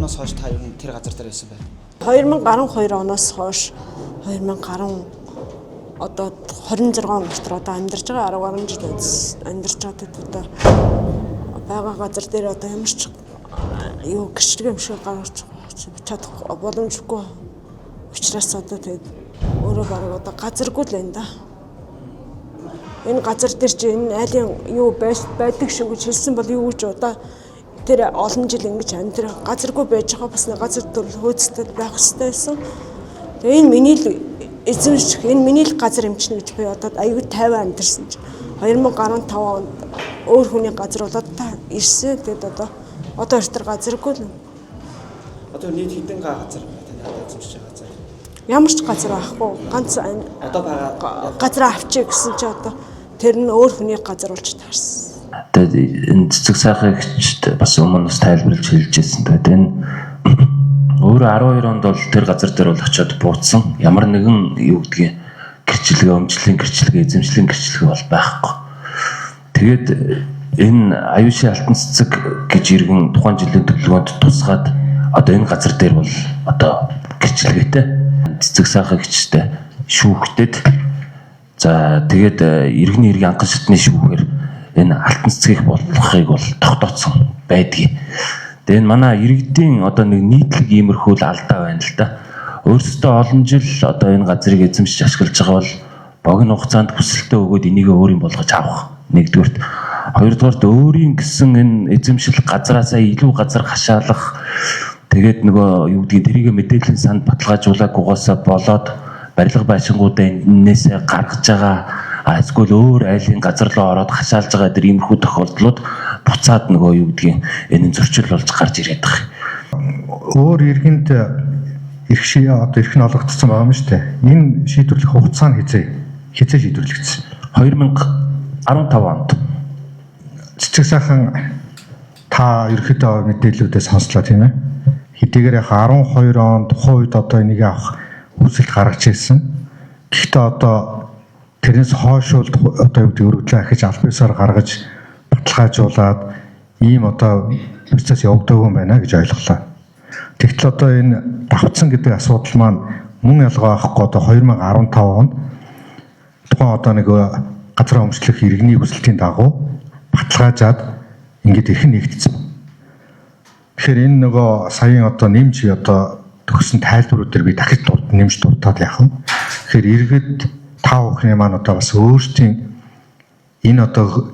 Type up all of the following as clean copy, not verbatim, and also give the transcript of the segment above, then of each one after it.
оноос хойш та ер нь тэр газар дээр байсан байна? 2012 оноос хойш 2010 одоо 26 он дотор одоо амьдарч байгаа 10 гаруй жил амьдарч байгаа одоо байгаа газар дээр одоо ямар ч юу гэрчлэг юм шиг гарч чадах боломжгүй учраас одоо тэгээд өөрөө бараг одоо газаргүй л байна да. Энэ газар дээр чи энэ айлын юу байдаг шүү гэж хэлсэн бол юу гэж одоо тэр олон жил ингэж амьдрах газаргүй байж байгаа бас газар төрөл хөөцтэй байх хэрэгтэй байсан. Тэгээ энэ миний л эзэмших энэ миний л газар юм чинь гэж би одоо аюул 50 амьдэрсэн чи 2015 онд өөр хүний газар болоод та ирсэн. Тэгээд одоо өртөр газаргүй л. Одоо нийт хэдэн газар таны эзэмшиж байгаа газар? Ямар ч газар байхгүй. Ганц одоо байгаа газар авчиг гэсэн чи одоо тэр нь өөр хүний газар болж таарсан. Тэгээд энэ цэцэг сайхагчд бас өмнө бас тайлбарлаж хэлжсэн. Тэгээд энэ өөрөө 12 онд бол тэр газар дээр бол очиод бууцсан. Ямар нэгэн юу гэдгийг гэрчлэгээ, өмчлөлийн гэрчлэгээ, эзэмшлийн гэрчлэгээ бол байхгүй. Тэгээд энэ аюушийн алтан цэцэг гэж иргэн тухайн жилийн төлөвлөгөөнд тусгаад одоо энэ газар дээр бол одоо гэрчлэгээтэй цэцэг сайхагчтай шүүхтэд за тэгээд иргэний иргэн анхан шатны шүүхээр энэ алтан цэцгийг болгохыг бол тогтооцсон байдгийг. Тэгээд энэ манай иргэдийн одоо нэг нийтлэг иймэрхүү л алдаа байна л да. Өөрсдөө олон жил одоо энэ газрыг эзэмшиж ашиглаж байгаа бол богино хугацаанд хүсэлтээ өгөөд энийг өөрийн болгож авах. Нэгдүгürt, хоёрдугаарт өөрийн гэсэн энэ эзэмшил газраасаа илүү газар хашаалах. Тэгээд нөгөө юу гэдгийг тэрийг мэдээллийн санд баталгаажуулаагүйгаасаа болоод барилга байшингуудаа энээсээ гаргаж байгаа эсвэл өөр айлын газар руу ороод хашаалж байгаа тэр иймэрхүү тохиолдлууд буцаад нөгөө юу гэдгийг энэ зөрчил болж гарч ирээд байгаа. Өөр иргэнд эрх шийдэ одоо эрх нь олгогдсон байгаа юм шүү дээ. Энэ шийдвэрлэх хугацаа нь хизээ шийдвэрлэгдсэн. 2015 онд цэцэг сайхан та ерөөхдөө мэдээллүүдээ сонслоо тийм ээ. Хэдийгээр яг 12 онд тухайн үед одоо энийг авах хүсэлт гаргаж ирсэн. Гэхдээ одоо тэрнээс хойш одоо юу гэдэг өргөдлөө ахиж аль биесээр гаргаж баталгаажуулаад ийм одоо процесс явагдаагүй юм байна гэж ойлголоо. Тэгтэл одоо энэ давхцсан гэдэг асуудал маань мөн ялгаа авахгүй одоо 2015 онд тухайн одоо нэг газар өмчлөх иргэний хүсэлтийн дагуу баталгаажаад ингээд эрхэн нэгдсэн. Тэгэхээр энэ нөгөө саяын одоо нэмж одоо төгсөн тайлбаруудаар би дахиж нэмж дуртаад яах вэ? Тэгэхээр иргэд та бүхний маань одоо бас өөрсдийн энэ одоо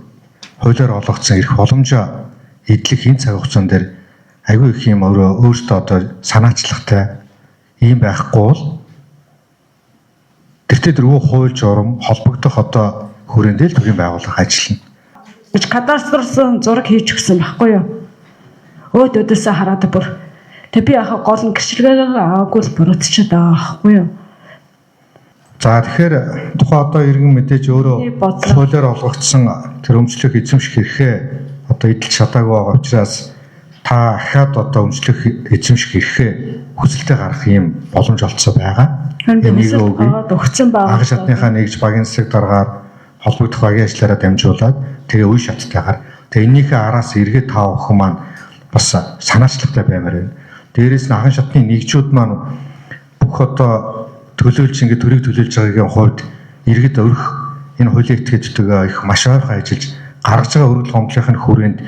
хуулиар олгогдсон эрх боломжоо эдлэх энэ цаг хугацаан дээр аягүй их юм өөртөө одоо санаачлагтай ийм байхгүй бол тэртээ дөрвөө хууль журам холбогдох одоо хүрээндээ л төрийн байгууллага ажиллана. Кадастрын зураг хийж өгсөн байхгүй юу? Өөдөөсөө хараад бүр тэг би яхаа гол нь гэрчлэгээр аваагүй л буруутчихад байгаа байхгүй юу? За тэгэхээр тухайн одоо иргэн мэдээж өөрөө хуулиар олгогдсон тэр өмчлөх эзэмших эрхээ одоо эдэлж чадаагүй байгаа учраас та ахаад одоо өмчлөх эзэмших эрхээ хүсэлтэд гаргах юм боломж олцсон байгаа. Энийг өгсөн байгаа. Анх шатныхаа нэгж багийн засаг дараагаар холбогдох багийн ажлаараа дамжуулаад тэгээ үе шаттайгаар тэгээ энийхээ араас эргээд таа охин маань бас санаачлагтай баймаар байна. Дээрээс нь анхан шатны нэгжүүд маань бүх одоо төлөөлж ингэ төрийг төлөөлж байгаагийн хувьд иргэд өрх энэ хуулийн этгээдтэйгээ их маш ойрхон ажиллаж гаргаж байгаа өргөл гомдлын хүрээнд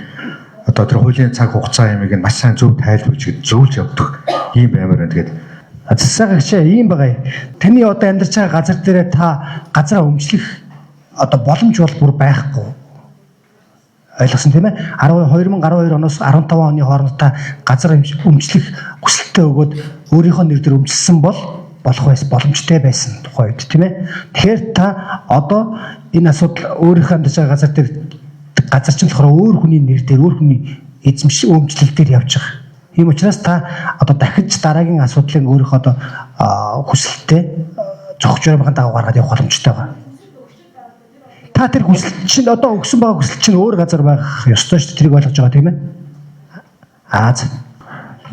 одоо тэр хуулийн цаг хугацаа ямиг нь маш сайн зөв тайлбарж зөвлөж явдаг ийм баймаар байна. Тэгээд цэцэгчээ ийм байгаа. Таны одоо амьдарч байгаа газар дээр та газараа өмчлөх одоо боломж бол бүр байхгүй. Ойлгосон тийм ээ? 2012 оноос 15 оны хооронд та газар өмчлөх хүсэлтээ өгөөд өөрийнхөө нэр дээр өмчлсөн бол болох байсан боломжтой байсан тухай үед тийм ээ. Тэгэхээр та одоо энэ асуудал өөрийнхөө амьдарч байгаа газар дээр газар чинь болохоор өөр хүний нэр дээр өөр хүний эзэмшил өмчлөл дээр явж байгаа. Ийм учраас та одоо дахиж дараагийн асуудлыг өөрийнхөө одоо хүсэлтээ зохиж байгаа дагуу гаргаад явах боломжтой байгаа. Та тэр хүсэлт чинь одоо өгсөн байгаа хүсэлт чинь өөр газар байх ёстой шүү дээ. Тэрийг ойлгож байгаа тийм ээ.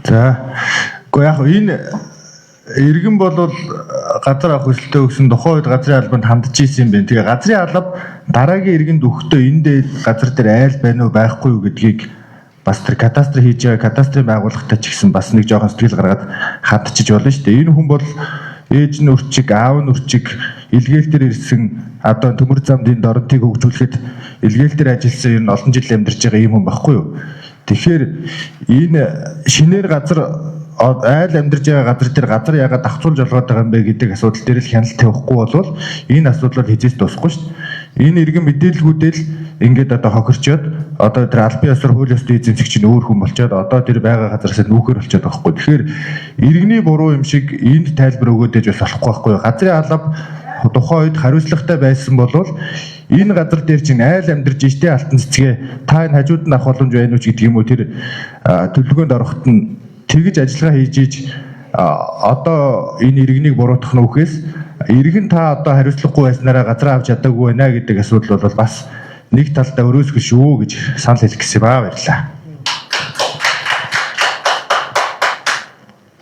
За. Гэхдээ яг энэ иргэн бол газар авах хүсэлтээ өгсөн тухайн үед газрын албанд хандж ийсэн юм байна. Тэгээ газрын алба дараагийн иргэнд өгөхдөө энэ дээр газар дээр айл байна уу байхгүй юу гэдгийг бас тэр кадастр хийж байгаа кадастрын байгууллагатай ч гэсэн бас нэг жоохон сэтгэл гаргаад хадчиж болно шүү дээ. Энэ хүн бол ээж нь өрчиг, аав нь өрчиг, илгээлтэр ирсэн одоо төмөр замд энэ дорнтыг хөгжүүлэхэд илгээлтэр ажилласан ер нь олон жил амьдарч байгаа юм хүн байхгүй юу? Тэгэхээр энэ шинээр газар айл амьдарч байгаа газар дээр газар яагаад давхцуулж олгоод байгаа юм бэ гэдэг асуудал дээр л хяналт тавихгүй болвол энэ асуудал хизээс дуусахгүй шүү дээ. Энэ иргэн мэдээлэлгүүдэл ингээд одоо хохирчоод одоо тэр албан ёсоор хууль ёсны эзэмшигч чинь өөр хүн болчоод одоо тэр байгаа газараас нүүхэр болчоод байгаа хгүй. Тэгэхээр иргэний буруу юм шиг энд тайлбар өгөөд ээж бас болохгүй байхгүй. Газрын алба тухайн үед хариуцлагатай байсан болвол энэ газар дээр чинь айл амьдарч ижтэй алтан цэцгээ та энэ хажууд нь авах боломж байна уу гэдэг юм уу тэр төлөвлөгөөнд ороход нь тэгж ажиллагаа хийж иж одоо энэ иргэнийг буруутгах нөхөөс иргэн та одоо хариуцлагагүй байснараа газар авч чадаагүй байна гэдэг асуудал бол бас нэг талдаа өрөөсгөл шүү гэж санал хэлэх гэсэн юм аа. Баярлалаа.